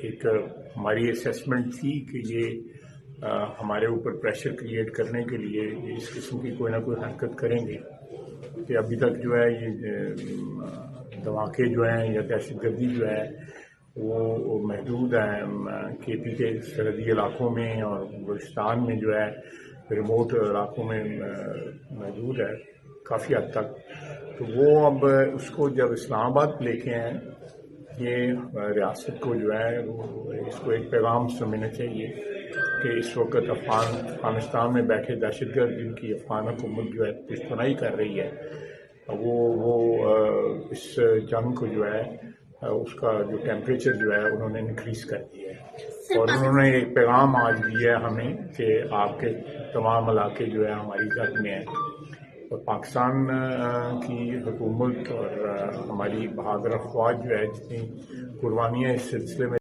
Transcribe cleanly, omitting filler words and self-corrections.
ایک ہماری اسیسمنٹ تھی کہ یہ ہمارے اوپر پریشر کریٹ کرنے کے لیے اس قسم کی کوئی نہ کوئی حرکت کریں گے کہ ابھی تک جو ہے یہ دھماکے جو ہیں یا دہشت گردی جو ہے وہ محدود ہیں کے پی کے سرحدی علاقوں میں اور بلوچستان میں جو ہے ریموٹ علاقوں میں موجود ہے کافی حد تک. تو وہ اب اس کو جب اسلام آباد لے کے ہیں یہ ریاست کو جو ہے اس کو ایک پیغام سمجھنا چاہیے کہ اس وقت افغانستان میں بیٹھے دہشت گرد جن کی افغان حکومت جو ہے پشتونائی کر رہی ہے وہ اس جنگ کو جو ہے اس کا جو ٹیمپریچر جو ہے انہوں نے انکریز کر دیا ہے اور انہوں نے ایک پیغام آج دیا ہے ہمیں کہ آپ کے تمام علاقے جو ہے ہماری زد میں ہیں اور پاکستان کی حکومت اور ہماری بہادر افواج جو ہے جتنی قربانیاں اس سلسلے میں